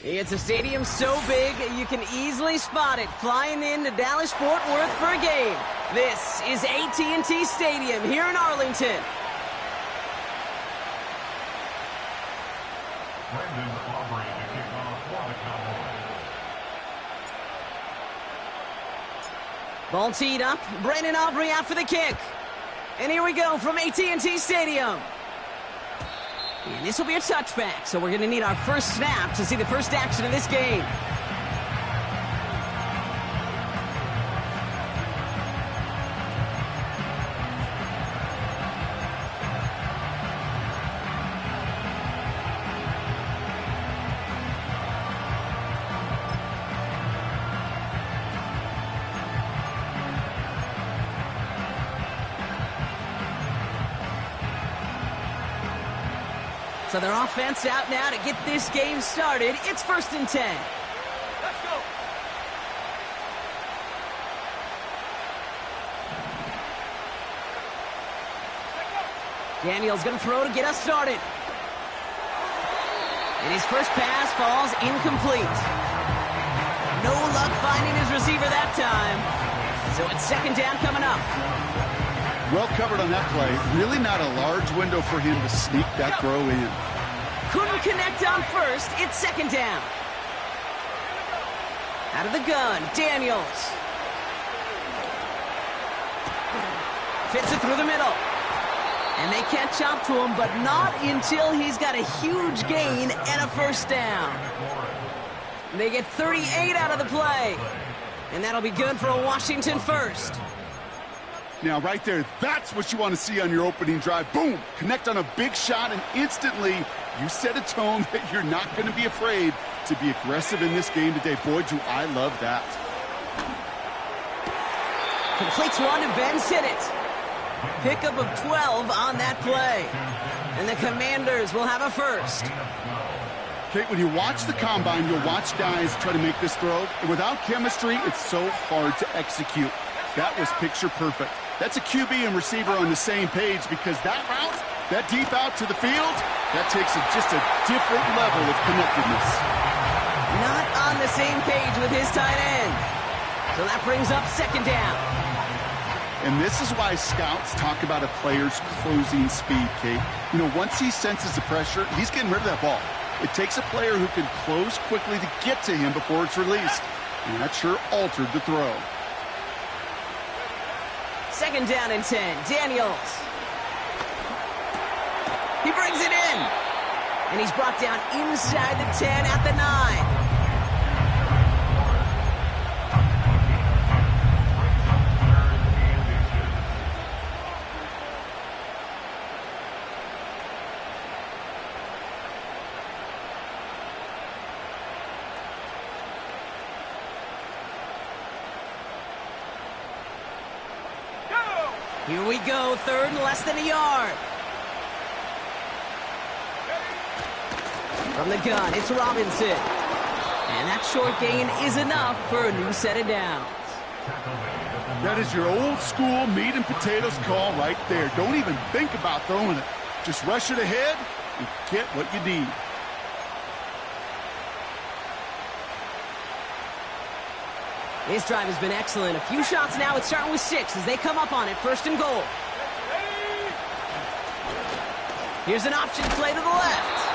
It's a stadium so big you can easily spot it flying into Dallas-Fort Worth for a game. This is AT&T Stadium here in Arlington. Ball teed up. Brandon Aubrey out for the kick. And here we go from AT&T Stadium. And this will be a touchback, so we're going to need our first snap to see the first action of this game. So their offense out now to get this game started. It's 1st and 10. Let's go. Daniel's going to throw to get us started. And his first pass falls incomplete. No luck finding his receiver that time. So it's 2nd down coming up. Well covered on that play. Really not a large window for him to sneak that throw in. Couldn't connect on first. It's 2nd down. Out of the gun, Daniels. Fits it through the middle. And they catch up to him, but not until he's got a huge gain and a 1st down. They get 38 out of the play. And that'll be good for a Washington 1st. Now, right there, that's what you want to see on your opening drive. Boom! Connect on a big shot, and instantly you set a tone that you're not going to be afraid to be aggressive in this game today. Boy, do I love that. Completes one, and Ben's hit it. Pickup of 12 on that play. And the Commanders will have a 1st. Kate, when you watch the combine, you'll watch guys try to make this throw. And without chemistry, it's so hard to execute. That was picture perfect. That's a QB and receiver on the same page, because that route, that deep out to the field, that takes just a different level of connectedness. Not on the same page with his tight end. So that brings up 2nd down. And this is why scouts talk about a player's closing speed, Kate. You know, once he senses the pressure, he's getting rid of that ball. It takes a player who can close quickly to get to him before it's released. And that sure altered the throw. 2nd down and 10. Daniels. He brings it in. And he's brought down inside the 10 at the 9. Here we go, 3rd and less than a yard. From the gun, it's Robinson. And that short gain is enough for a new set of downs. That is your old school meat and potatoes call right there. Don't even think about throwing it. Just rush it ahead and get what you need. This drive has been excellent. A few shots now. It's starting with 6 as they come up on it. 1st and goal. Here's an option play to the left.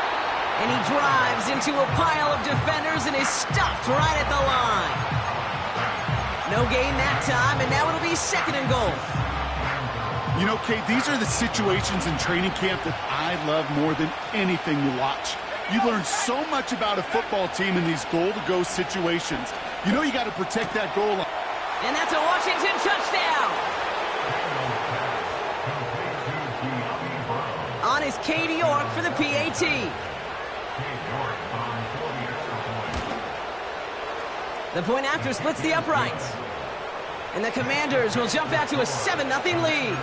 And he drives into a pile of defenders and is stopped right at the line. No gain that time, and now it'll be 2nd and goal. You know, Kate, these are the situations in training camp that I love more than anything to watch. You learn so much about a football team in these goal-to-go situations. You know you got to protect that goal line. And that's a Washington touchdown. On is Katie York for the PAT. The point after splits the uprights. And the Commanders will jump out to a 7-0 lead.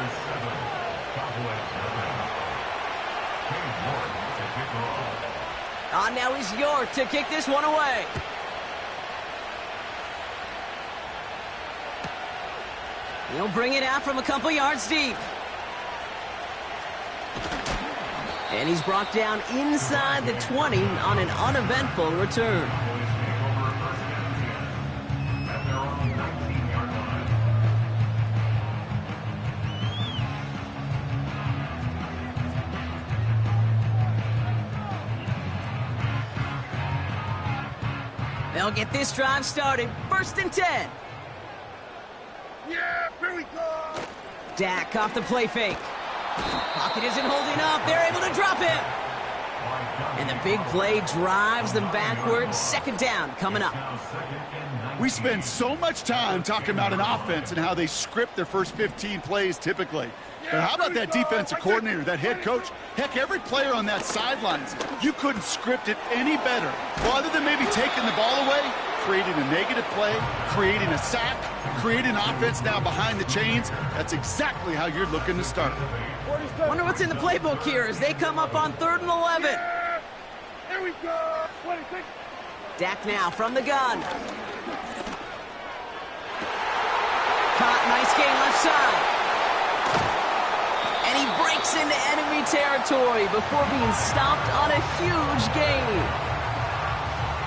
On now is York to kick this one away. He'll bring it out from a couple yards deep. And he's brought down inside the 20 on an uneventful return. They'll get this drive started. 1st and 10. Yeah, here we go. Dak off the play fake. Pocket isn't holding up. They're able to drop him. And the big play drives them backwards. 2nd down coming up. We spend so much time talking about an offense and how they script their first 15 plays typically. But how about that defensive coordinator, that head coach? Heck, every player on that sidelines, you couldn't script it any better. Well, other than maybe taking the ball away, creating a negative play, creating a sack, creating offense now behind the chains. That's exactly how you're looking to start. Wonder what's in the playbook here as they come up on 3rd and 11. Yeah, here we go. 26. Dak now from the gun. Caught, nice gain left side. And he breaks into enemy territory before being stopped on a huge gain.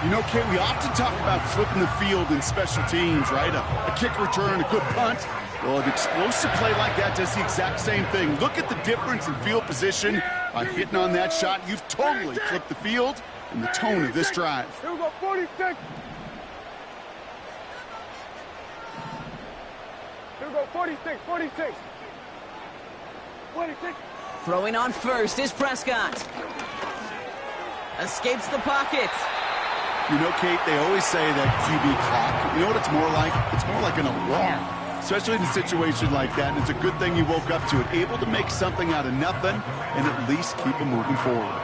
You know, Kate, we often talk about flipping the field in special teams, right? A kick return, a good punt. Well, an explosive play like that does the exact same thing. Look at the difference in field position. By hitting on that shot, you've totally flipped the field and the tone of this drive. Here we go, 46. Here we go, 46, 46. 26. Throwing on first is Prescott. Escapes the pocket. You know, Kate, they always say that QB clock, you know what it's more like? It's more like an alarm, especially in a situation like that. And it's a good thing you woke up to it, able to make something out of nothing and at least keep them moving forward.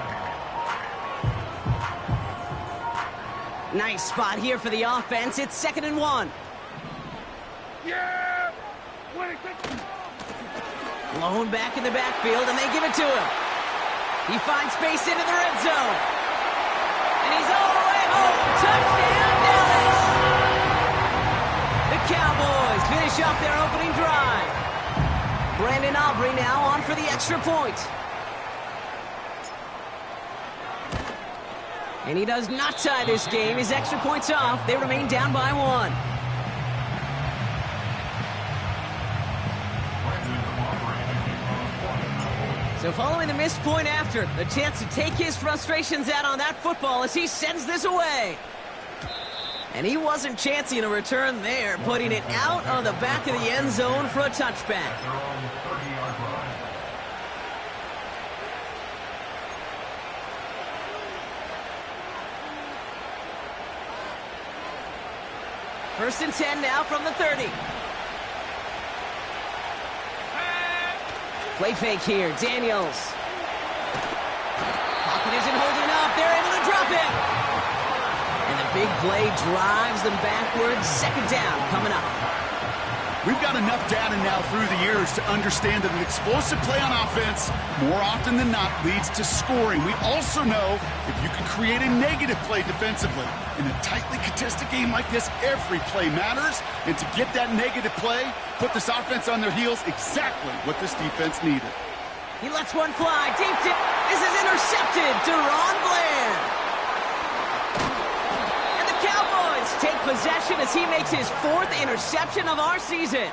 Nice spot here for the offense. It's 2nd and 1. Yeah, 26. Blown back in the backfield, and they give it to him. He finds space into the red zone. And he's all the way home. Touchdown, Dallas! The Cowboys finish off their opening drive. Brandon Aubrey now on for the extra point. And he does not tie this game. His extra point's off. They remain down by 1. So following the missed point after, a chance to take his frustrations out on that football as he sends this away. And he wasn't chancing a return there, putting it out on the back of the end zone for a touchback. First and 10 now from the 30. Play fake here, Daniels. Pocket isn't holding up. They're able to drop him. And the big play drives them backwards. 2nd down coming up. We've got enough data now through the years to understand that an explosive play on offense more often than not leads to scoring. We also know if you can create a negative play defensively. In a tightly contested game like this, every play matters. And to get that negative play, put this offense on their heels, exactly what this defense needed. He lets one fly deep. This is intercepted to Ron Bland. And the Cowboys take possession as he makes his 4th interception of our season.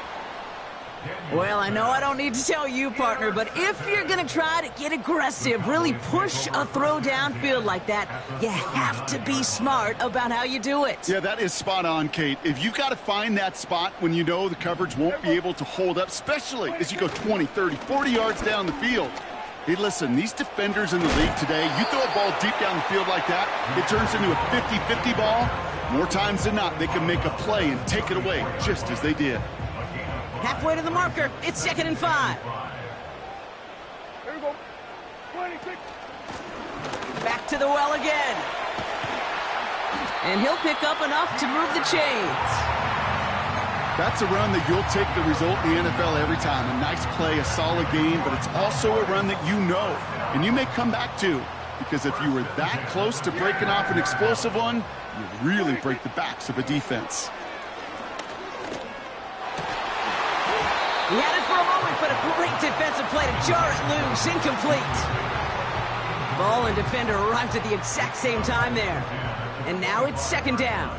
Well, I know I don't need to tell you, partner, but if you're going to try to get aggressive, really push a throw downfield like that, you have to be smart about how you do it. Yeah, that is spot on, Kate. If you've got to find that spot when you know the coverage won't be able to hold up, especially as you go 20, 30, 40 yards down the field. Hey, listen, these defenders in the league today, you throw a ball deep down the field like that, it turns into a 50-50 ball. More times than not, they can make a play and take it away, just as they did. Halfway to the marker, it's 2nd and 5. Here we go, 26. Back to the well again. And he'll pick up enough to move the chains. That's a run that you'll take the result in the NFL every time. A nice play, a solid game, but it's also a run that you know, and you may come back to, because if you were that close to breaking off an explosive one, you really break the backs of a defense. He had it for a moment, but a great defensive play to jar it loose. Incomplete. Ball and defender arrived at the exact same time there. And now it's second down.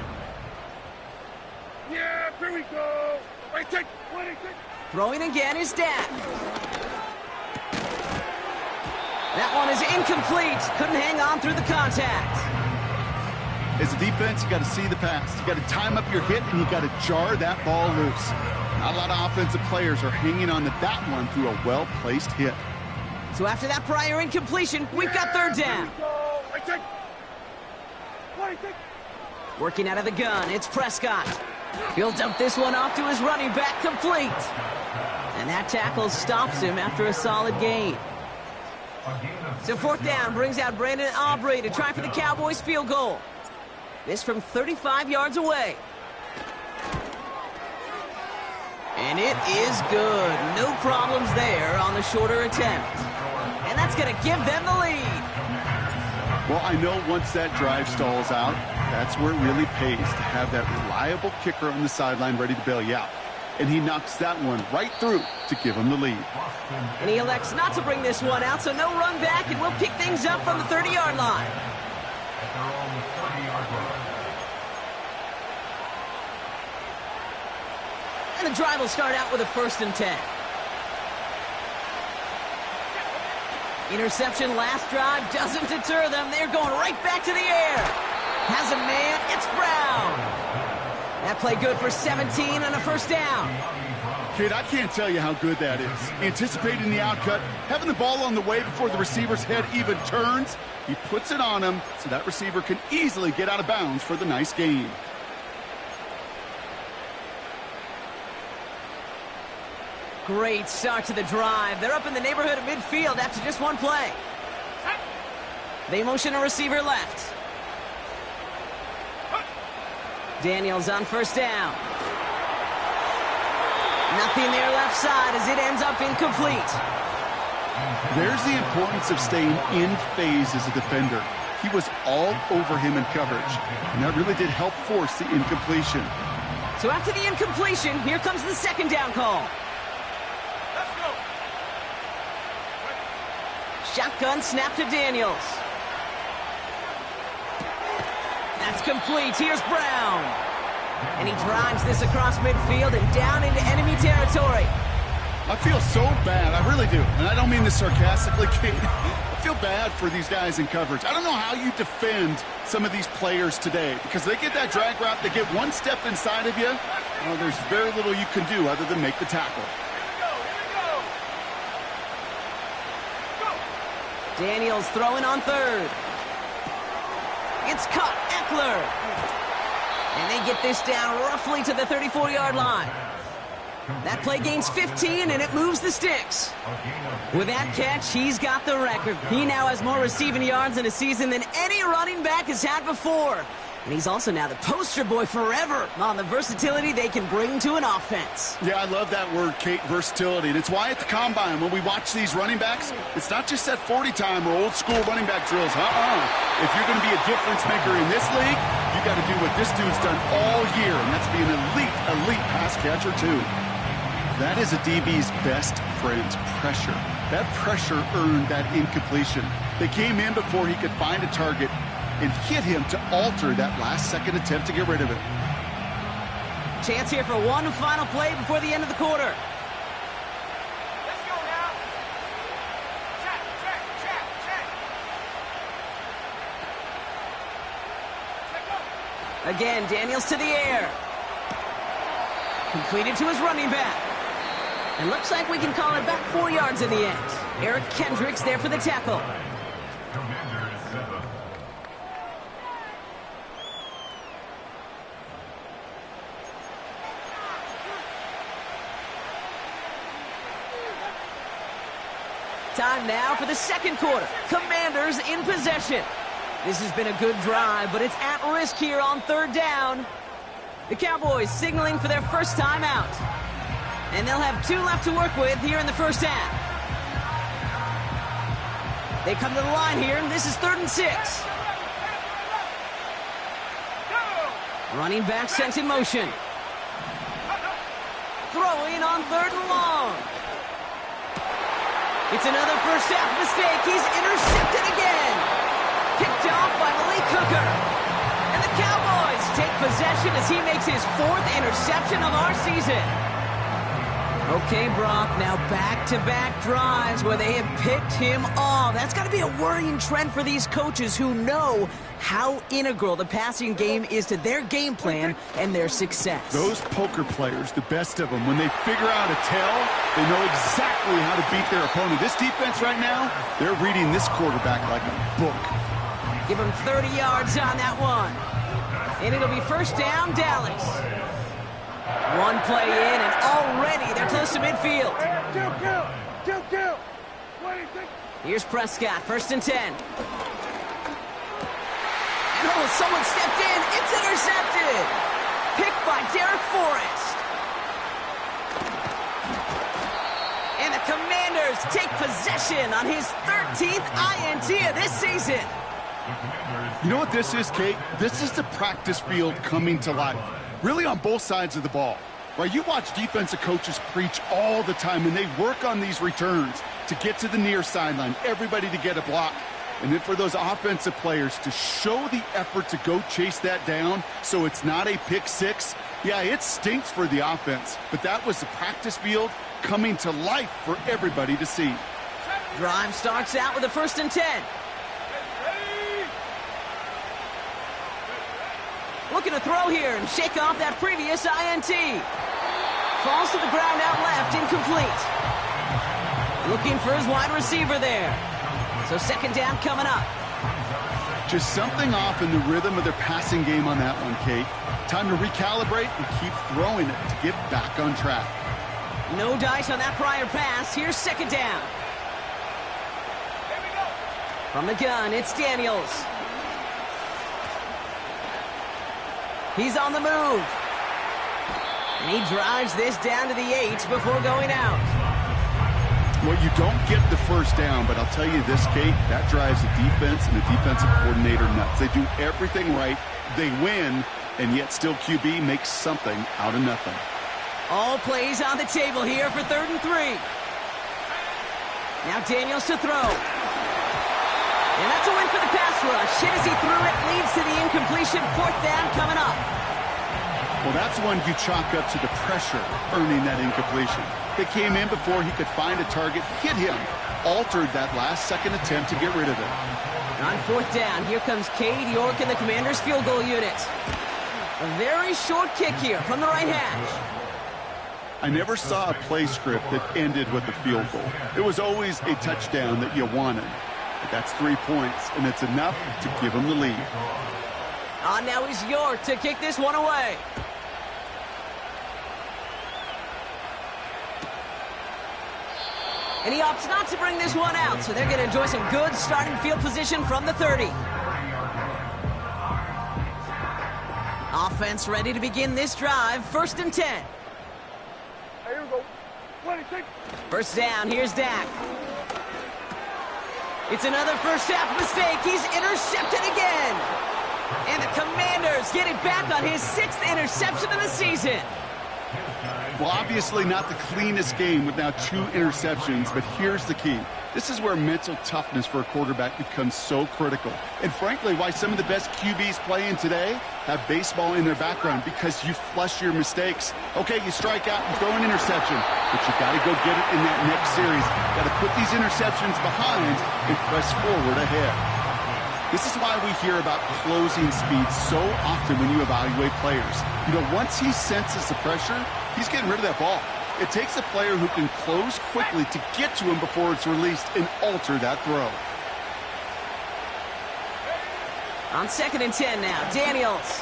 Yeah, here we go. Wait, take, 26. Throwing again is Dak. That one is incomplete. Couldn't hang on through the contact. As a defense, you got to see the pass. You got to time up your hit, and you got to jar that ball loose. Not a lot of offensive players are hanging on to that one through a well-placed hit. So after that prior incompletion, we've got third down. Wait, take, 26. Working out of the gun, it's Prescott. He'll dump this one off to his running back, complete. And that tackle stops him after a solid gain. So fourth down brings out Brandon Aubrey to try for the Cowboys field goal. This from 35 yards away. And it is good. No problems there on the shorter attempt. And that's going to give them the lead. Well, I know once that drive stalls out, that's where it really pays to have that reliable kicker on the sideline ready to bail you out. And he knocks that one right through to give him the lead. And he elects not to bring this one out, so no run back, and we'll pick things up from the 30-yard line. And the drive will start out with a 1st and 10. Interception last drive doesn't deter them. They're going right back to the air. Has a man. It's Brown. That play good for 17 and a 1st down. Kid, I can't tell you how good that is. Anticipating the outcut, having the ball on the way before the receiver's head even turns. He puts it on him so that receiver can easily get out of bounds for the nice gain. Great start to the drive. They're up in the neighborhood of midfield after just one play. They motion a receiver left. Daniels on 1st down. Nothing there left side as it ends up incomplete. There's the importance of staying in phase as a defender. He was all over him in coverage, and that really did help force the incompletion. So after the incompletion, here comes the 2nd down call. Shotgun snap to Daniels. That's complete. Here's Brown. And he drives this across midfield and down into enemy territory. I feel so bad. I really do. And I don't mean this sarcastically, Kate. I feel bad for these guys in coverage. I don't know how you defend some of these players today because they get that drag route, they get one step inside of you. Well, there's very little you can do other than make the tackle. Daniels throwing on 3rd. It's caught. Eckler. And they get this down roughly to the 34-yard line. That play gains 15, and it moves the sticks. With that catch, he's got the record. He now has more receiving yards in a season than any running back has had before. And he's also now the poster boy forever on the versatility they can bring to an offense. Yeah, I love that word, Kate, versatility. And it's why at the Combine, when we watch these running backs, it's not just that 40 time or old school running back drills. If you're going to be a difference maker in this league, you got to do what this dude's done all year, and that's be an elite pass catcher too. That is a DB's best friend, pressure. That pressure earned that incompletion. They came in before he could find a target and hit him to alter that last-second attempt to get rid of it. Chance here for one final play before the end of the quarter. Let's go now. Check. Again, Daniels to the air. Completed to his running back. And looks like we can call it back 4 yards in the end. Eric Kendricks there for the tackle. Time now for the 2nd quarter. Commanders in possession. This has been a good drive, but it's at risk here on 3rd down. The Cowboys signaling for their first time out. And they'll have 2 left to work with here in the 1st half. They come to the line here. This is 3rd and 6. Running back sent in motion. Throwing on 3rd and long. It's another first half mistake. He's intercepted again. Picked off by Malik Hooker. And the Cowboys take possession as he makes his 4th interception of our season. Okay, Brock, now back-to-back drives where they have picked him off. That's got to be a worrying trend for these coaches who know how integral the passing game is to their game plan and their success. Those poker players, the best of them, when they figure out a tell, they know exactly how to beat their opponent. This defense right now, they're reading this quarterback like a book. Give him 30 yards on that one. And it'll be first down, Dallas. One play in, and already they're close to midfield. Kill. What do you think? Here's Prescott, 1st and 10. And oh, someone stepped in. It's intercepted. Picked by Derek Forrest. And the Commanders take possession on his 13th INT of this season. You know what this is, Kate? This is the practice field coming to life. Really on both sides of the ball. Right? You watch defensive coaches preach all the time, and they work on these returns to get to the near sideline, everybody to get a block. And then for those offensive players to show the effort to go chase that down so it's not a pick six. Yeah, it stinks for the offense, but that was the practice field coming to life for everybody to see. Drive starts out with a 1st and 10. Looking to throw here and shake off that previous INT. Falls to the ground out left, incomplete. Looking for his wide receiver there. So 2nd down coming up. Just something off in the rhythm of their passing game on that one, Kate. Time to recalibrate and keep throwing it to get back on track. No dice on that prior pass. Here's 2nd down. Here we go. From the gun, it's Daniels. He's on the move. And he drives this down to the 8 before going out. Well, you don't get the first down, but I'll tell you this, Kate, that drives the defense and the defensive coordinator nuts. They do everything right. They win, and yet still QB makes something out of nothing. All plays on the table here for 3rd and 3. Now Daniels to throw. And that's a win for the pass rush. Hit as he threw it, leads to the incompletion. 4th down coming up. Well, that's one you chalk up to the pressure earning that incompletion. They came in before he could find a target, hit him, altered that last-second attempt to get rid of it. On 4th down, here comes Cade York and the Commanders' field goal unit. A very short kick here from the right hash. I never saw a play script that ended with a field goal. It was always a touchdown that you wanted. But that's 3 points, and it's enough to give them the lead. Now is York to kick this one away. And he opts not to bring this one out, so they're going to enjoy some good starting field position from the 30. Offense ready to begin this drive. 1st and 10. Here we go. 26. 1st down, here's Dak. It's another first half mistake. He's intercepted again. And the Commanders get it back on his 6th interception of the season. Well, obviously not the cleanest game with now 2 interceptions, but here's the key. This is where mental toughness for a quarterback becomes so critical. And frankly, why some of the best QBs playing today have baseball in their background, because you flush your mistakes. Okay, you strike out and throw an interception, but you got to go get it in that next series. Got to put these interceptions behind and press forward ahead. This is why we hear about closing speed so often when you evaluate players. You know, once he senses the pressure, he's getting rid of that ball. It takes a player who can close quickly to get to him before it's released and alter that throw. On 2nd and 10 now, Daniels.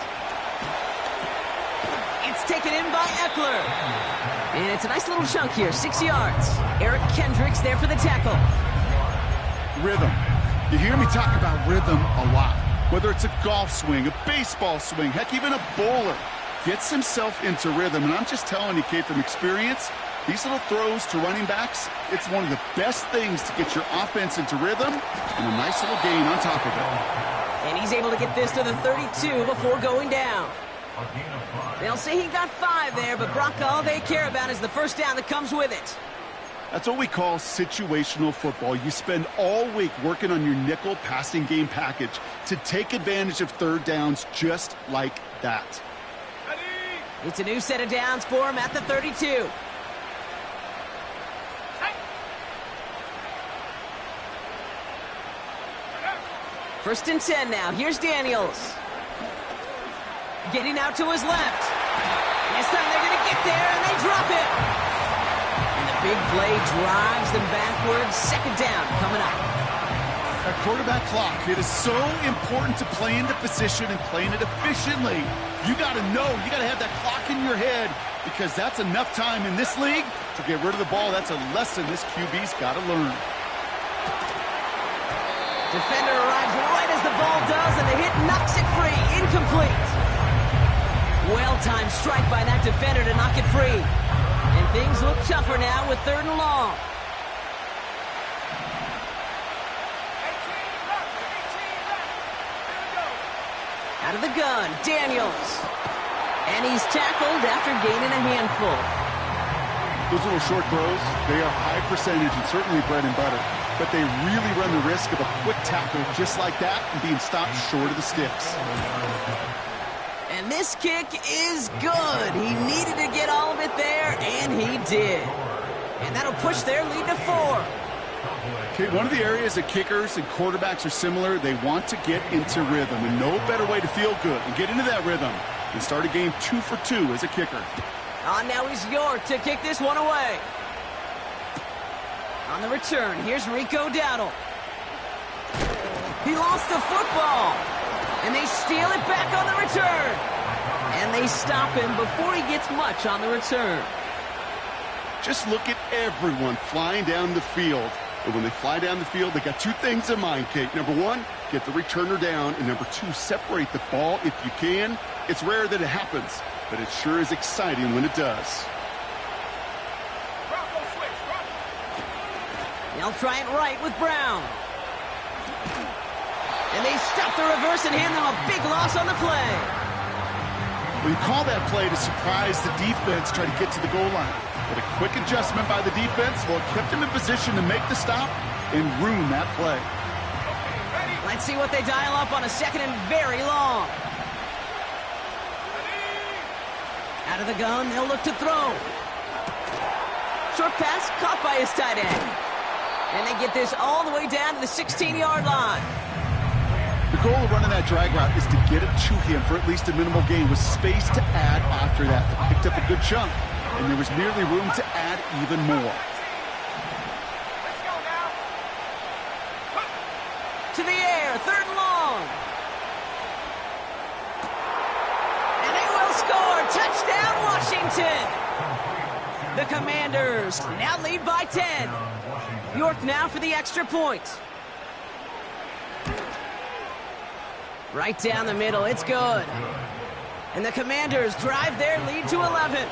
It's taken in by Eckler. And it's a nice little chunk here, 6 yards. Eric Kendricks there for the tackle. Rhythm. You hear me talk about rhythm a lot. Whether it's a golf swing, a baseball swing, heck, even a bowler. Gets himself into rhythm, and I'm just telling you, Kate, from experience, these little throws to running backs, it's one of the best things to get your offense into rhythm and a nice little gain on top of it. And he's able to get this to the 32 before going down. They'll say he got 5 there, but Brock, all they care about is the first down that comes with it. That's what we call situational football. You spend all week working on your nickel passing game package to take advantage of third downs just like that. It's a new set of downs for him at the 32. First and 10 now. Here's Daniels. Getting out to his left. This time they're going to get there, and they drop it. And the big play drives them backwards. Second down coming up. A quarterback clock. It is so important to play into position and playing it efficiently. You got to know, you got to have that clock in your head because that's enough time in this league to get rid of the ball. That's a lesson this QB's got to learn. Defender arrives right as the ball does, and the hit knocks it free. Incomplete. Well-timed strike by that defender to knock it free. And things look tougher now with third and long. Out of the gun, Daniels. And he's tackled after gaining a handful. Those little short throws, they are high percentage and certainly bread and butter. But they really run the risk of a quick tackle just like that and being stopped short of the sticks. And this kick is good. He needed to get all of it there, and he did. And that'll push their lead to 4. Okay, one of the areas that kickers and quarterbacks are similar, they want to get into rhythm. And no better way to feel good and get into that rhythm than start a game 2 for 2 as a kicker. On now is York to kick this one away. On the return, here's Rico Dowdle. He lost the football. And they steal it back on the return. And they stop him before he gets much on the return. Just look at everyone flying down the field. And when they fly down the field, they got 2 things in mind, Kate. Number 1, get the returner down. And number 2, separate the ball if you can. It's rare that it happens, but it sure is exciting when it does. They'll try it right with Brown. And they stop the reverse and hand them a big loss on the play. Well, you call that play to surprise the defense, try to get to the goal line. But a quick adjustment by the defense, well, it kept them in position to make the stop and ruin that play. Let's see what they dial up on a second and very long. Out of the gun, they'll look to throw. Short pass caught by his tight end. And they get this all the way down to the 16-yard line. The goal of running that drag route is to get it to him for at least a minimal gain with space to add after that. They picked up a good chunk, and there was merely room to add even more. To the air, third and long. And they will score. Touchdown, Washington. The Commanders now lead by 10. York now for the extra point. Right down the middle, it's good. And the Commanders drive their lead to 11.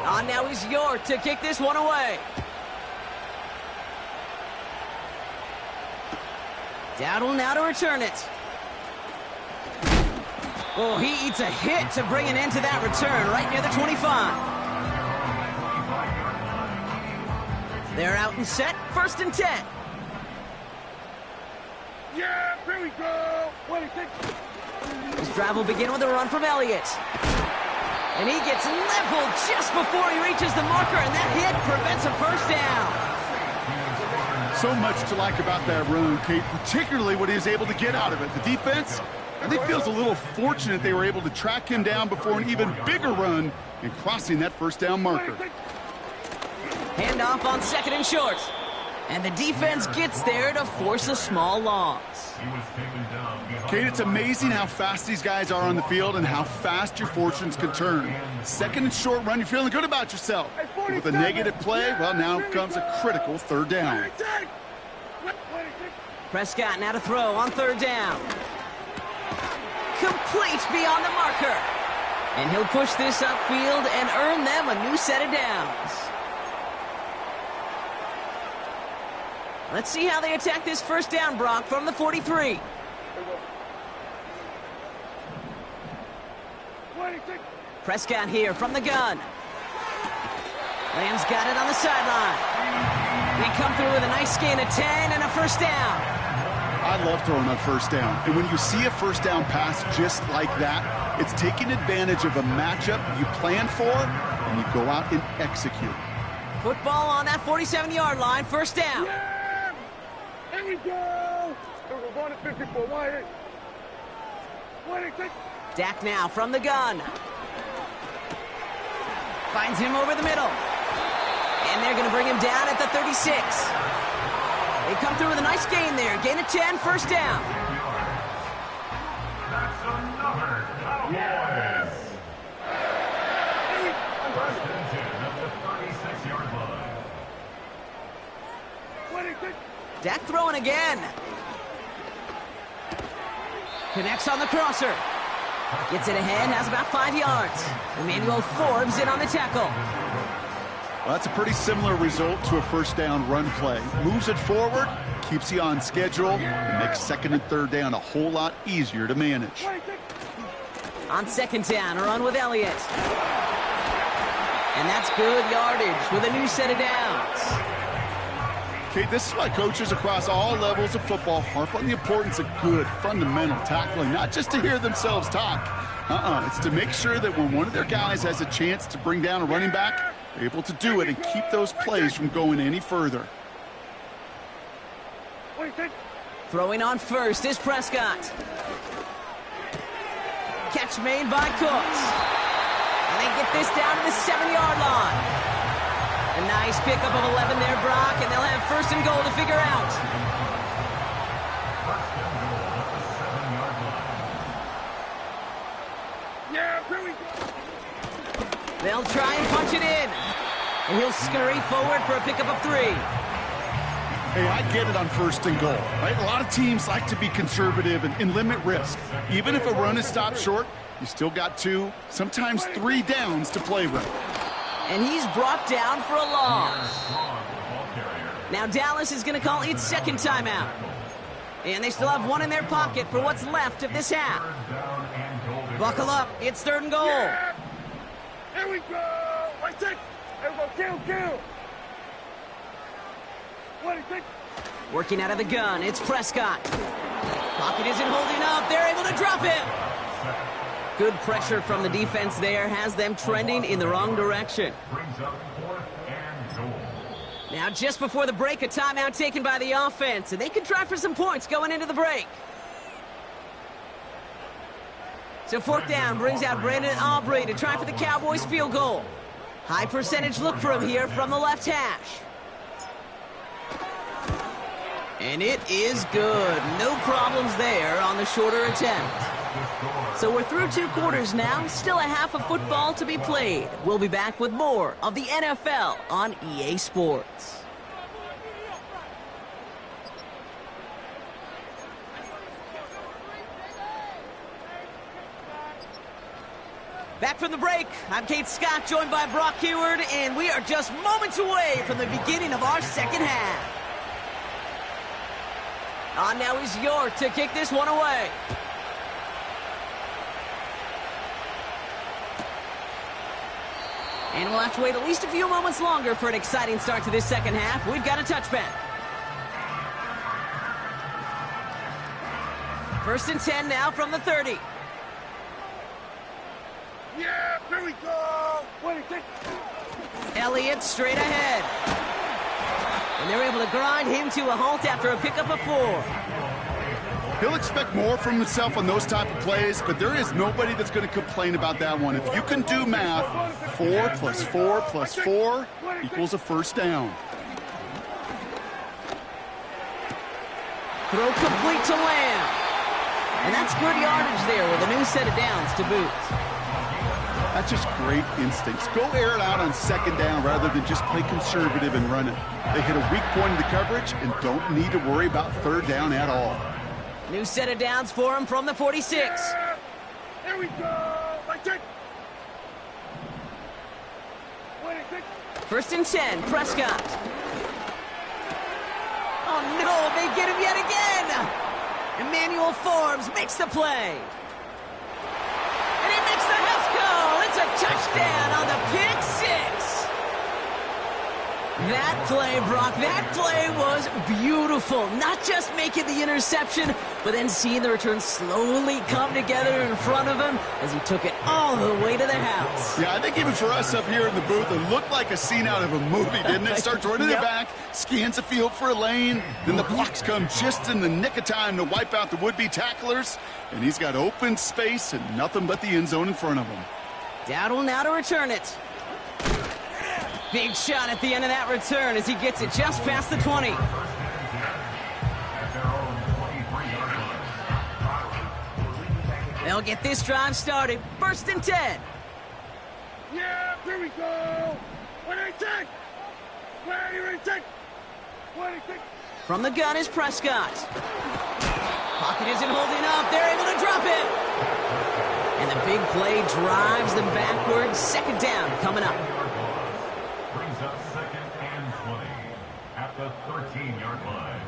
On now is York to kick this one away. Dowdle now to return it. Oh, he eats a hit to bring an end to that return right near the 25. They're out and set, first and 10. Yeah, here we go. 26. This drive will begin with a run from Elliott. And he gets leveled just before he reaches the marker, and that hit prevents a first down. So much to like about that run, Kate, particularly what he was able to get out of it. The defense, I think, feels a little fortunate they were able to track him down before an even bigger run and crossing that first down marker. Handoff on second and short. And the defense gets there to force a small loss. Kate, it's amazing how fast these guys are on the field and how fast your fortunes can turn. Second and short run, you're feeling good about yourself. But with a negative play, well, now comes a critical third down. Prescott now to throw on third down. Complete beyond the marker. And he'll push this upfield and earn them a new set of downs. Let's see how they attack this first down, Brock, from the 43. Prescott here from the gun. Lamb's got it on the sideline. They come through with a nice gain of 10 and a first down. I love throwing on first down. And when you see a first down pass just like that, it's taking advantage of a matchup you plan for, and you go out and execute. Football on that 47-yard line, first down. Yeah! Here we go! We're going to 54. Why? Dak now from the gun. Finds him over the middle. And they're going to bring him down at the 36. They come through with a nice gain there. Gain of 10, first down. That's another Cowboys. First and 10 at the 36-yard line. Dak throwing again. Connects on the crosser. Gets it ahead, has about 5 yards. Emmanuel Forbes in on the tackle. Well, that's a pretty similar result to a first down run play. Moves it forward, keeps you on schedule, and makes second and third down a whole lot easier to manage. On second down, a run with Elliott. And that's good yardage with a new set of downs. Okay, this is why coaches across all levels of football harp on the importance of good, fundamental tackling, not just to hear themselves talk. It's to make sure that when one of their guys has a chance to bring down a running back, they're able to do it and keep those plays from going any further. Throwing on first is Prescott. Catch made by Cooks. And they get this down to the 7-yard line. A nice pickup of 11 there, Brock, and they'll have first and goal to figure out. Yeah, here we go. They'll try and punch it in. And he'll scurry forward for a pickup of 3. Hey, I get it on first and goal, right? A lot of teams like to be conservative and limit risk. Even if a run is stopped short, you still got 2, sometimes 3 downs to play with. And he's brought down for a loss. Now Dallas is going to call its second timeout. And they still have 1 in their pocket for what's left of this half. Buckle up, it's third and goal. Yeah. Here we go. Right there. Kill. Working out of the gun, it's Prescott. Pocket isn't holding up. They're able to drop him. Good pressure from the defense there has them trending in the wrong direction. Now, just before the break, a timeout taken by the offense, and they can try for some points going into the break. So fourth down brings out Brandon Aubrey to try for the Cowboys field goal. High percentage look for him here from the left hash. And it is good. No problems there on the shorter attempt. So we're through 2 quarters now. Still a half of football to be played. We'll be back with more of the NFL on EA Sports. Back from the break, I'm Kate Scott, joined by Brock Heward, and we are just moments away from the beginning of our second half. On now is York to kick this one away. And we'll have to wait at least a few moments longer for an exciting start to this second half. We've got a touchback. First and 10 now from the 30. Yeah, here we go. Elliott straight ahead. And they're able to grind him to a halt after a pickup of 4. He'll expect more from himself on those type of plays, but there is nobody that's going to complain about that one. If you can do math, 4 plus 4 plus 4 equals a first down. Throw complete to Lamb. And that's good yardage there with a new set of downs to boot. That's just great instincts. Go air it out on second down rather than just play conservative and run it. They hit a weak point in the coverage and don't need to worry about third down at all. New set of downs for him from the 46. Yeah. Here we go. First and 10, Prescott. Oh no, they get him yet again. Emmanuel Forbes makes the play. And he makes the house go. It's a Touchdown on the pick six. That play, Brock, that play was beautiful. Not just making the interception, but then seeing the return slowly come together in front of him as he took it all the way to the house. Yeah, I think even for us up here in the booth, it looked like a scene out of a movie, didn't it? Starts running it back, scans the field for a lane, then the blocks come just in the nick of time to wipe out the would-be tacklers, and he's got open space and nothing but the end zone in front of him. Dowdle now to return it. Big shot at the end of that return as he gets it just past the 20. They'll get this drive started. 1st and 10. Yeah, here we go. 1-8-10. Where you in 10? 1-8-10. From the gun is Prescott. Pocket isn't holding up. They're able to drop it. And the big play drives them backwards. 2nd down coming up. Brings up 2nd and 20 at the 13-yard line.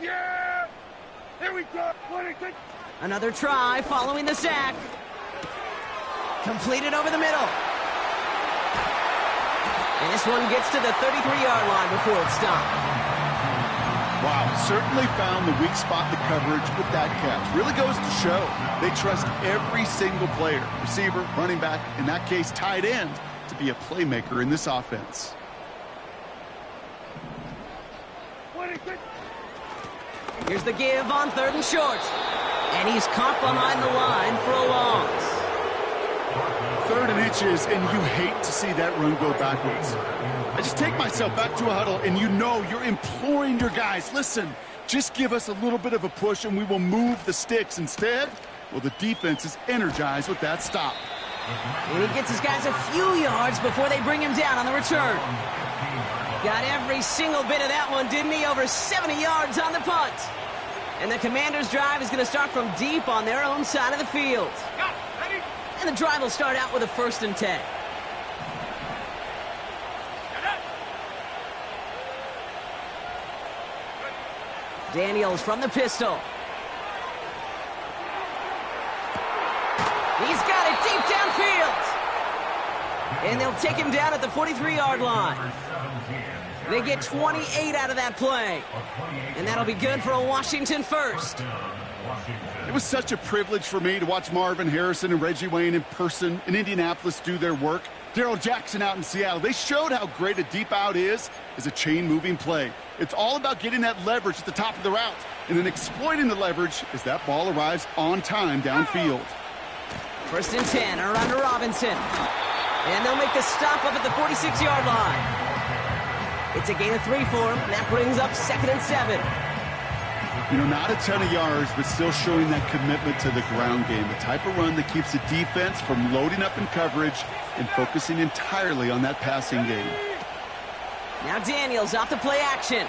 Yeah! Here we go! 1-8-10. Another try following the sack. Completed over the middle. And this one gets to the 33-yard line before it's stopped. Wow, certainly found the weak spot in the coverage with that catch. Really goes to show they trust every single player, receiver, running back, in that case tight end, to be a playmaker in this offense. 1-8-10. Here's the give on 3rd and short. And he's caught behind the line for a loss. 3rd and inches, and you hate to see that run go backwards. I just take myself back to a huddle, and you know you're imploring your guys, listen, just give us a little bit of a push, and we will move the sticks. Instead, well, the defense is energized with that stop. And he gets his guys a few yards before they bring him down on the return. Got every single bit of that one, didn't he? Over 70 yards on the punt. And the Commanders' drive is going to start from deep on their own side of the field. And the drive will start out with a 1st and 10. Daniels from the pistol. He's got it deep downfield. And they'll take him down at the 43-yard line. They get 28 out of that play. And that'll be good for a Washington first. It was such a privilege for me to watch Marvin Harrison and Reggie Wayne in person in Indianapolis do their work. Darrell Jackson out in Seattle. They showed how great a deep out is as a chain-moving play. It's all about getting that leverage at the top of the route and then exploiting the leverage as that ball arrives on time downfield. 1st and 10, around to Robinson. And they'll make the stop up at the 46-yard line. It's a gain of 3 for him, and that brings up 2nd and 7. You know, not a ton of yards, but still showing that commitment to the ground game. The type of run that keeps the defense from loading up in coverage and focusing entirely on that passing game. Now Daniels off the play action.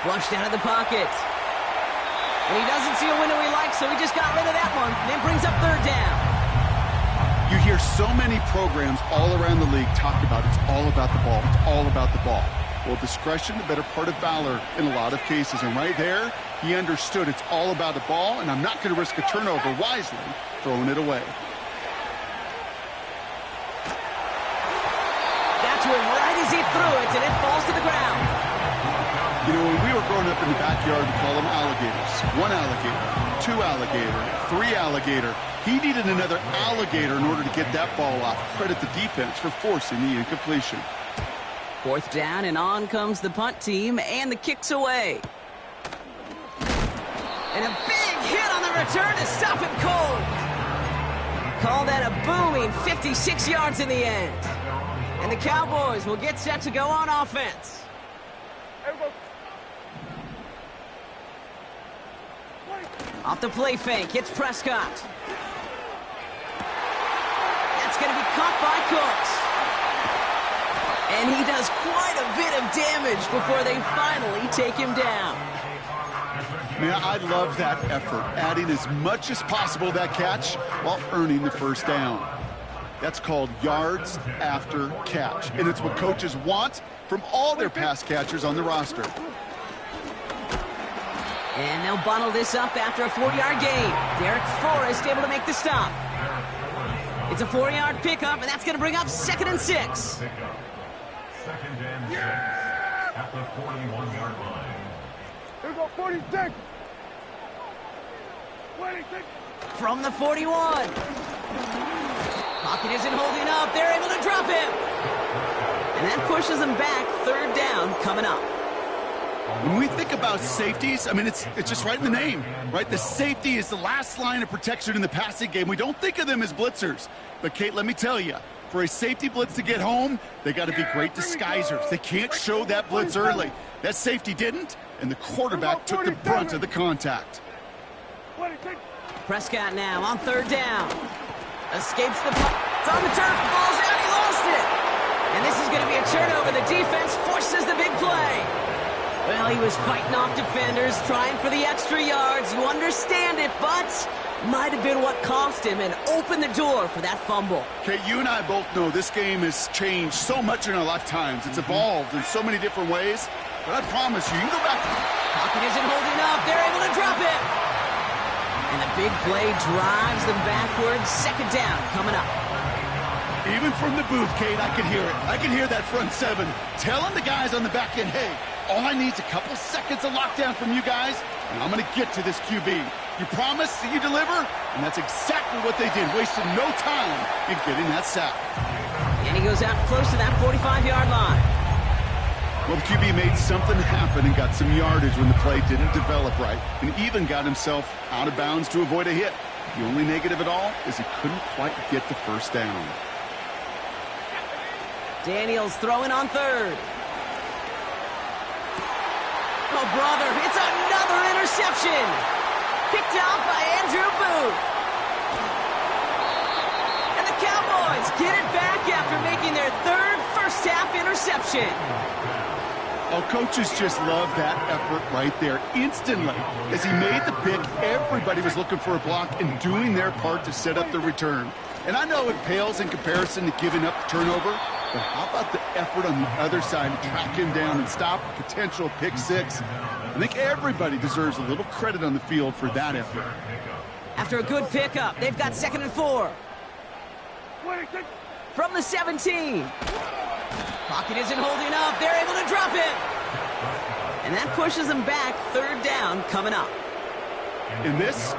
Flushed out of the pocket. And he doesn't see a window he likes, so he just got rid of that one. And then brings up 3rd down. You hear so many programs all around the league talk about it's all about the ball. It's all about the ball. Well, discretion, the better part of valor in a lot of cases. And right there, he understood it's all about the ball, and I'm not going to risk a turnover wisely, throwing it away. Got to him right as he threw it, and it falls to the ground. You know, when we were growing up in the backyard, we call them alligators. 1 alligator, 2 alligator, 3 alligator. He needed another alligator in order to get that ball off. Credit the defense for forcing the incompletion. 4th down, and on comes the punt team, and the kick's away. And a big hit on the return to stop it cold. Call that a booming 56 yards in the end. And the Cowboys will get set to go on offense. Off the play fake, it's Prescott. That's going to be caught by Cooks. And he does quite a bit of damage before they finally take him down. Man, I love that effort, adding as much as possible to that catch while earning the 1st down. That's called yards after catch. And it's what coaches want from all their pass catchers on the roster. And they'll bottle this up after a 4-yard gain. Derek Forrest able to make the stop. It's a 4-yard pickup, and that's going to bring up 2nd and 6. Second and 6 at the 41-yard line. Here we go, 46. 26. From the 41. Pocket isn't holding up. They're able to drop him. And that pushes them back. 3rd down coming up. When we think about safeties, I mean, it's just right in the name, right? The safety is the last line of protection in the passing game. We don't think of them as blitzers. But, Kate, let me tell you, for a safety blitz to get home, they got to be great disguisers. They can't show that blitz early. That safety didn't, and the quarterback took the brunt of the contact. Prescott now on 3rd down. Escapes the punt. It's on the turf. Falls out. He lost it. And this is going to be a turnover. The defense forces the big play. Well, he was fighting off defenders, trying for the extra yards. You understand it, but might have been what cost him and opened the door for that fumble. Okay, you and I both know this game has changed so much in our lifetimes. It's evolved in so many different ways. But I promise you can go back to... Pocket isn't holding up. They're able to drop it. And the big play drives them backwards. 2nd down coming up. Even from the booth, Kate, I could hear it. I could hear that front 7 telling the guys on the back end, hey, all I need is a couple seconds of lockdown from you guys, and I'm going to get to this QB. You promise that you deliver? And that's exactly what they did, wasting no time in getting that sack. And he goes out close to that 45-yard line. Well, the QB made something happen and got some yardage when the play didn't develop right, and even got himself out of bounds to avoid a hit. The only negative at all is he couldn't quite get the 1st down. Daniels throwing on 3rd. Oh, brother, it's another interception. Picked out by Andrew Booth. And the Cowboys get it back after making their 3rd first-half interception. Oh, coaches just love that effort right there. Instantly, as he made the pick, everybody was looking for a block and doing their part to set up the return. And I know it pales in comparison to giving up the turnover, but how about the effort on the other side to track him down and stop a potential pick 6? I think everybody deserves a little credit on the field for that effort. After a good pickup, they've got 2nd and 4. From the 17. Pocket isn't holding up. They're able to drop it. And that pushes them back. 3rd down coming up. And this?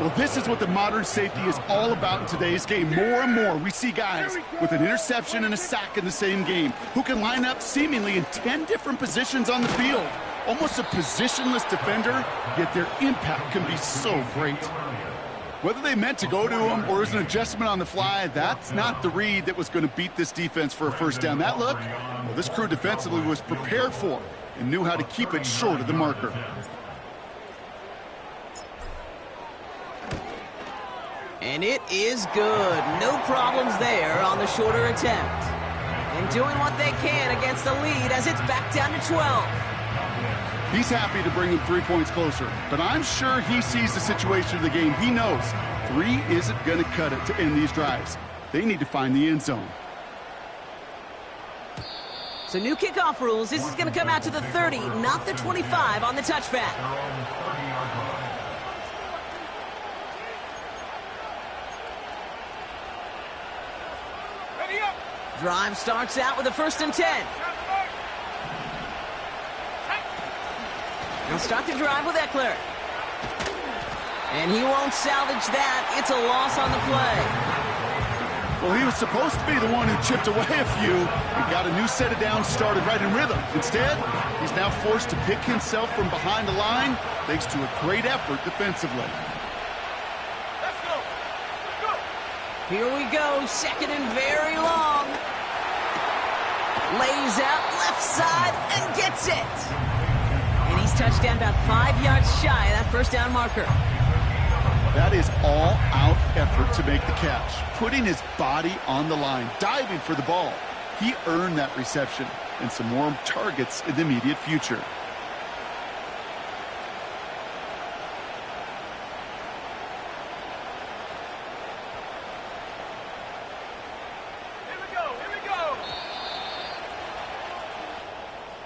Well, this is what the modern safety is all about in today's game. More and more, we see guys with an interception and a sack in the same game who can line up seemingly in 10 different positions on the field. Almost a positionless defender, yet their impact can be so great. Whether they meant to go to him or was an adjustment on the fly, that's not the read that was going to beat this defense for a 1st down. That look, well, this crew defensively was prepared for and knew how to keep it short of the marker. And it is good. No problems there on the shorter attempt. And doing what they can against the lead as it's back down to 12. He's happy to bring them 3 points closer, but I'm sure he sees the situation of the game. He knows 3 isn't going to cut it to end these drives. They need to find the end zone. So new kickoff rules. This is going to come out to the 30, not the 25 on the touchback. Drive starts out with a 1st and 10. He'll start the drive with Eckler. And he won't salvage that. It's a loss on the play. Well, he was supposed to be the one who chipped away a few and got a new set of downs started right in rhythm. Instead, he's now forced to pick himself from behind the line thanks to a great effort defensively. Let's go. Let's go. Here we go. 2nd and very long. Lays out left side and gets it. And he's touched down about 5 yards shy of that 1st down marker. That is all-out effort to make the catch, putting his body on the line, diving for the ball. He earned that reception and some more targets in the immediate future.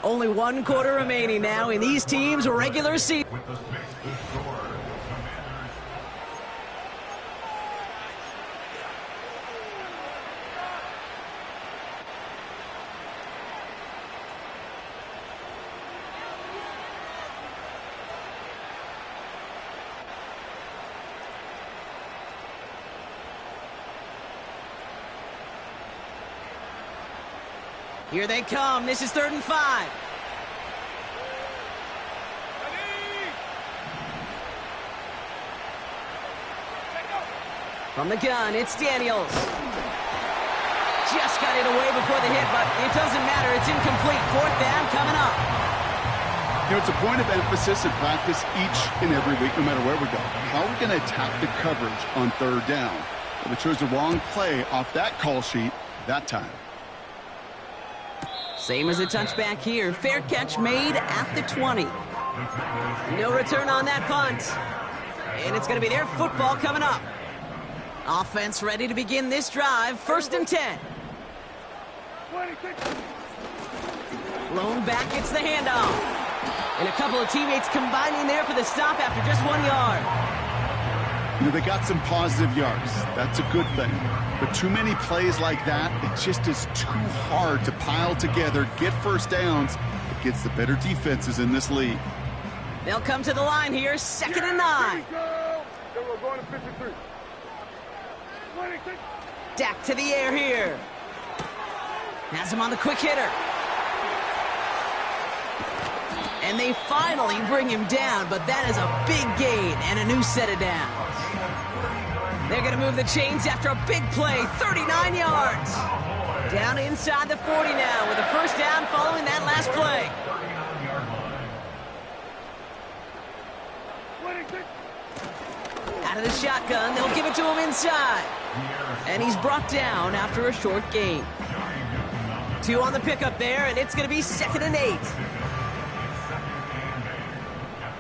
Only 1 quarter remaining now in these teams' regular season. With the 6th to score, Commanders. Here they come. This is 3rd and 5. From the gun, it's Daniels. Just got it away before the hit, but it doesn't matter. It's incomplete. 4th down coming up. You know, it's a point of emphasis in practice each and every week, no matter where we go. How are we going to attack the coverage on 3rd down? Well, they chose the wrong play off that call sheet that time. Same as a touchback here. Fair catch made at the 20. No return on that punt. And it's going to be their football coming up. Offense ready to begin this drive. 1st and 10. Blown back, it's the handoff. And a couple of teammates combining there for the stop after just 1 yard. You know, they got some positive yards. That's a good thing. But too many plays like that, it just is too hard to pile together, get 1st downs against the better defenses in this league. They'll come to the line here, 2nd and 9. We're going to 53. Dak to the air here. Has him on the quick hitter. And they finally bring him down, but that is a big gain and a new set of downs. They're going to move the chains after a big play, 39 yards. Down inside the 40 now with a 1st down following that last play. Out of the shotgun, they'll give it to him inside. And he's brought down after a short gain. 2 on the pickup there, and it's going to be 2nd and 8.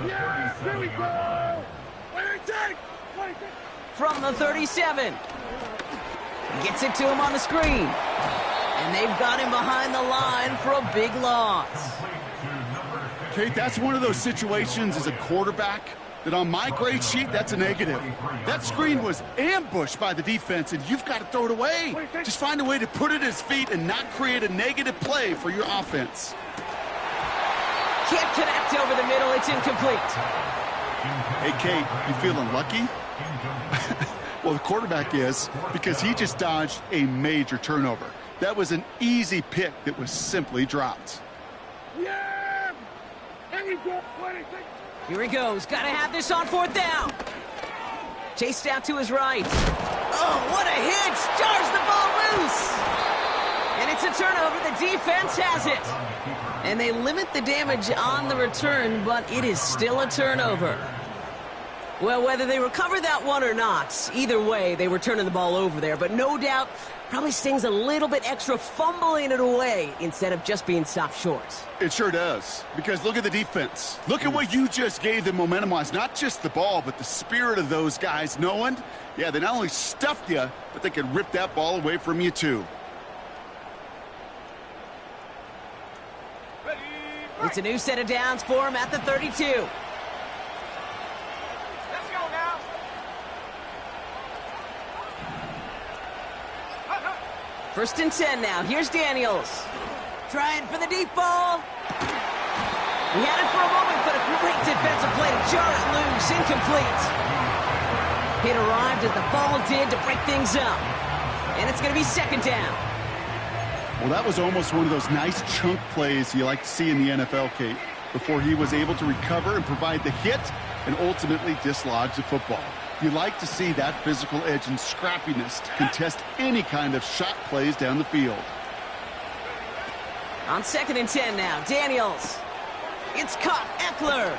Yeah, here we go. From the 37. Gets it to him on the screen. And they've got him behind the line for a big loss. Kate, that's one of those situations as a quarterback that on my grade sheet, that's a negative. That screen was ambushed by the defense, and you've got to throw it away. Just find a way to put it at his feet and not create a negative play for your offense. Can't connect over the middle. It's incomplete. Hey, Kate, you feeling lucky? Well, the quarterback is, because he just dodged a major turnover. That was an easy pick that was simply dropped. Yeah! Here we go. Here he goes. Got to have this on 4th down. Chased out to his right. Oh, what a hit. Jars the ball loose. And it's a turnover. The defense has it. And they limit the damage on the return, but it is still a turnover. Well, whether they recover that one or not, either way, they were turning the ball over there. But no doubt, probably stings a little bit extra fumbling it away instead of just being stopped short. It sure does, because look at the defense. Look at what you just gave them momentum-wise. Not just the ball, but the spirit of those guys knowing, yeah, they not only stuffed you, but they could rip that ball away from you too. It's a new set of downs for him at the 32. 1st and 10 now. Here's Daniels. Trying for the deep ball. He had it for a moment, but a great defensive play to jar it loose. Incomplete. It arrived as the ball did to break things up. And it's going to be 2nd down. Well, that was almost one of those nice chunk plays you like to see in the NFL, Kate, before he was able to recover and provide the hit and ultimately dislodge the football. You like to see that physical edge and scrappiness to contest any kind of shot plays down the field. On 2nd and 10 now, Daniels. It's caught, Eckler.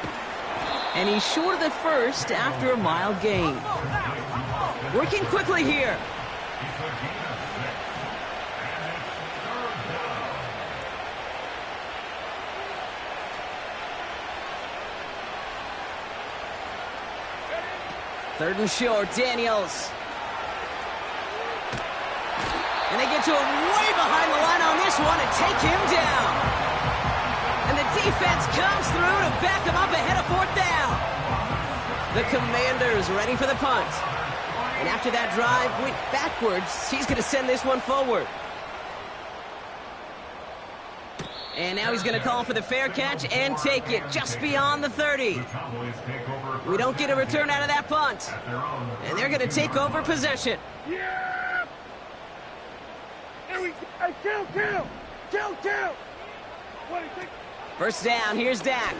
And he's short of the first after a mild gain. Working quickly here. Third and short, Daniels. And they get to him way behind the line on this one and take him down. defense comes through to back him up ahead of 4th down. The Commanders ready for the punt. And after that drive went backwards, he's going to send this one forward. And now he's going to call for the fair catch and take it just beyond the 30. We don't get a return out of that punt. And they're going to take over possession. Yeah! Here we go. Hey, count! What do you think? First down, here's Dak.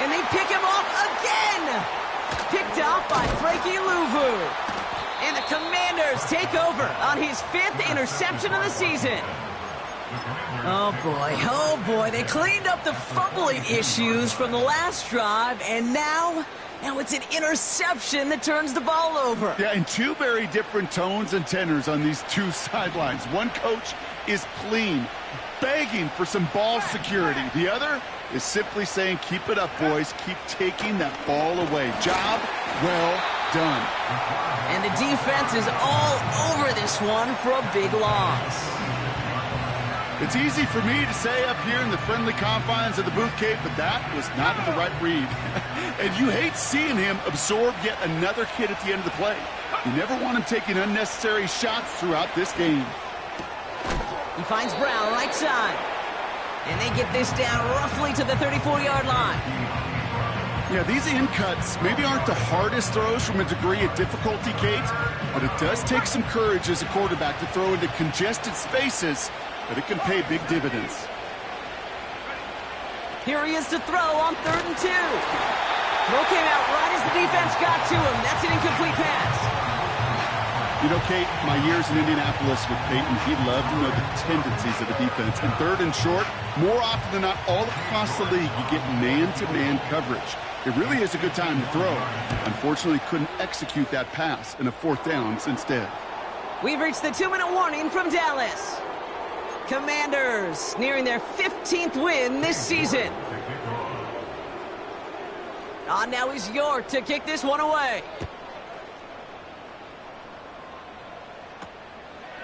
And they pick him off again! Picked off by Frankie Louvu. And the Commanders take over on his 5th interception of the season. Oh boy, they cleaned up the fumbling issues from the last drive, and now it's an interception that turns the ball over. Yeah, and two very different tones and tenors on these two sidelines. One coach is pleading, begging for some ball security. The other is simply saying, keep it up, boys. Keep taking that ball away. Job well done. And the defense is all over this one for a big loss. It's easy for me to say up here in the friendly confines of the Booth Cave, but that was not the right read. And you hate seeing him absorb yet another hit at the end of the play. You never want him taking unnecessary shots throughout this game. He finds Brown right side. And they get this down roughly to the 34-yard line. Yeah, these in cuts maybe aren't the hardest throws from a degree of difficulty, Kate, but it does take some courage as a quarterback to throw into congested spaces, but it can pay big dividends. Here he is to throw on 3rd and 2. Throw came out right as the defense got to him. That's an incomplete pass. You know, Kate, my years in Indianapolis with Peyton, he loved to know the tendencies of the defense. And 3rd and short, more often than not, all across the league, you get man-to-man coverage. It really is a good time to throw. Unfortunately, couldn't execute that pass in a 4th down instead. We've reached the 2-minute warning from Dallas. Commanders nearing their 15th win this season. Now he's York to kick this one away.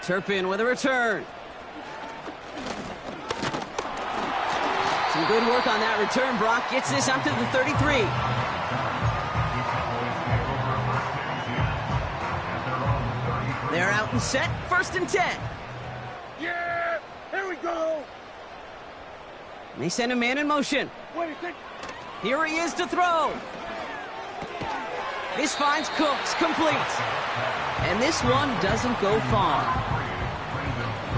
Turpin with a return. Some good work on that return. Brock gets this up to the 33. They're out and set. 1st and 10. Yeah! Here we go! They send a man in motion. What do you think? Here he is to throw. This finds Cooks complete. And this one doesn't go far.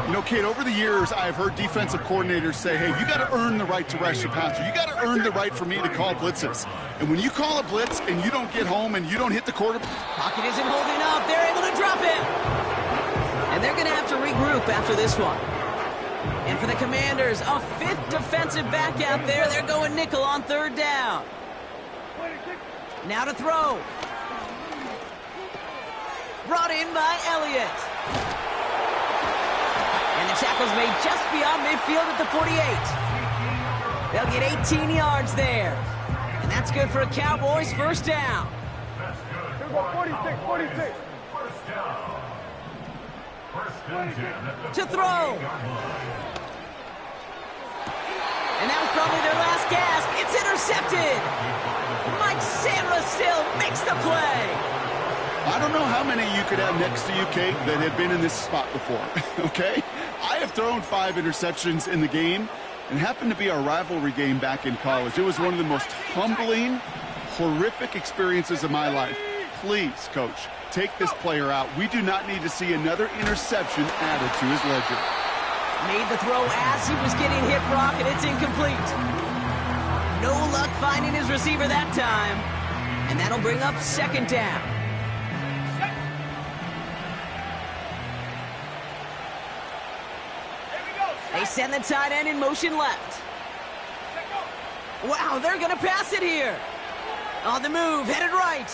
You know, Kate, over the years, I've heard defensive coordinators say, hey, you got to earn the right to rush your passer. You got to earn the right for me to call blitzes. And when you call a blitz and you don't get home and you don't hit the quarterback. Pocket isn't holding up. They're able to drop it. And they're going to have to regroup after this one. And for the Commanders, a 5th defensive back out there. They're going nickel on 3rd down. Now to throw. Brought in by Elliott. And the tackle's made just beyond midfield at the 48. They'll get 18 yards there. And that's good for a Cowboys 1st down. Here we go, 46. To throw. And that was probably their last gasp. It's intercepted. Mike Sandra still makes the play. I don't know how many you could have next to you, Kate, that have been in this spot before, okay? I have thrown 5 interceptions in the game, and happened to be our rivalry game back in college. It was one of the most humbling, horrific experiences of my life. Please, Coach, take this player out. We do not need to see another interception added to his ledger. Made the throw as he was getting hit, Brock, and it's incomplete. No luck finding his receiver that time. And that'll bring up 2nd down. They send the tight end in motion left. Wow, they're going to pass it here. On the move, headed right.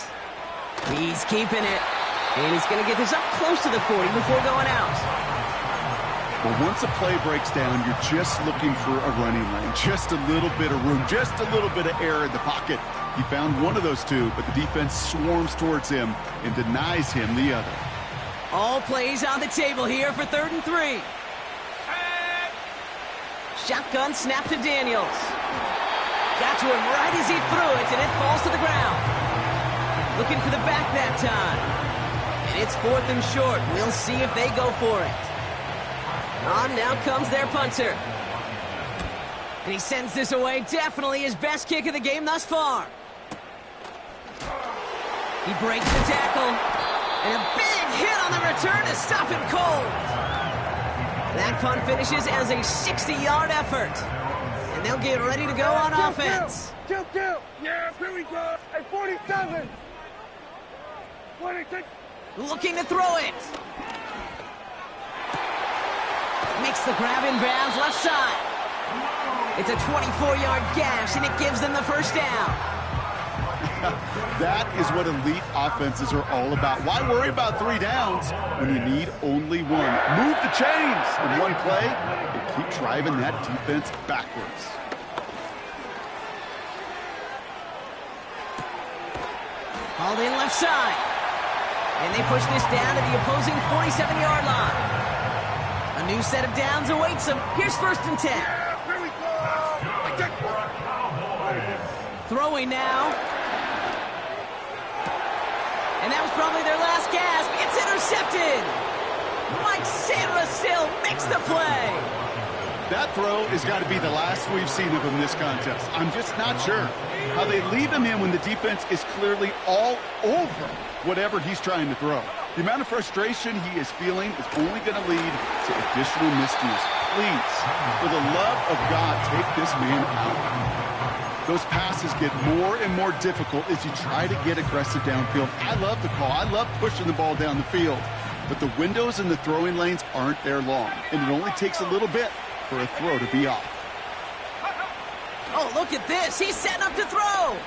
He's keeping it. And he's going to get this up close to the 40 before going out. Well, once a play breaks down, you're just looking for a running lane. Just a little bit of room, just a little bit of air in the pocket. He found one of those two, but the defense swarms towards him and denies him the other. All plays on the table here for 3rd and 3. Shotgun snap to Daniels. Got to him right as he threw it, and it falls to the ground. Looking for the back that time. And it's 4th and short. We'll see if they go for it. On now comes their punter. And he sends this away. Definitely his best kick of the game thus far. He breaks the tackle. And a big hit on the return to stop him cold. That punt finishes as a 60-yard effort. And they'll get ready to go on offense. Kill. Yeah, here we go. At 47. 26. Looking to throw it. Makes the grab in bounds left side. It's a 24-yard gash, and it gives them the first down. That is what elite offenses are all about. Why worry about 3 downs when you need only 1? Move the chains in one play and keep driving that defense backwards. Hauled in left side. And they push this down to the opposing 47-yard line. A new set of downs awaits them. Here's 1st and 10. Here we go. Throwing now. And that was probably their last gasp. It's intercepted. Mike Sarah still makes the play. That throw has got to be the last we've seen of him this contest. I'm just not sure how they leave him in when the defense is clearly all over whatever he's trying to throw. The amount of frustration he is feeling is only going to lead to additional miscues. Please, for the love of God, take this man out. Those passes get more and more difficult as you try to get aggressive downfield. I love the call. I love pushing the ball down the field. But the windows in the throwing lanes aren't there long, and it only takes a little bit for a throw to be off. Oh, look at this. He's setting up to throw.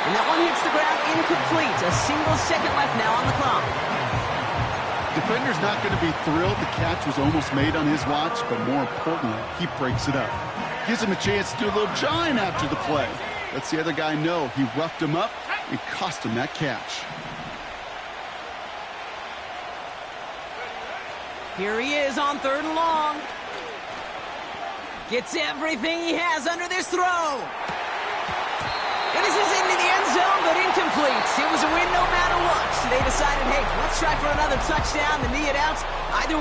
And that one hits the ground incomplete. A single second left now on the clock. Defender's not going to be thrilled the catch was almost made on his watch, but more importantly, he breaks it up. Gives him a chance to do a little jawing after the play. Lets the other guy know he roughed him up and cost him that catch. Here he is on 3rd and long. Gets everything he has under this throw. And this is into the end zone, but incomplete. It was a win no matter what. So they decided, hey, let's try for another touchdown to knee it out. Either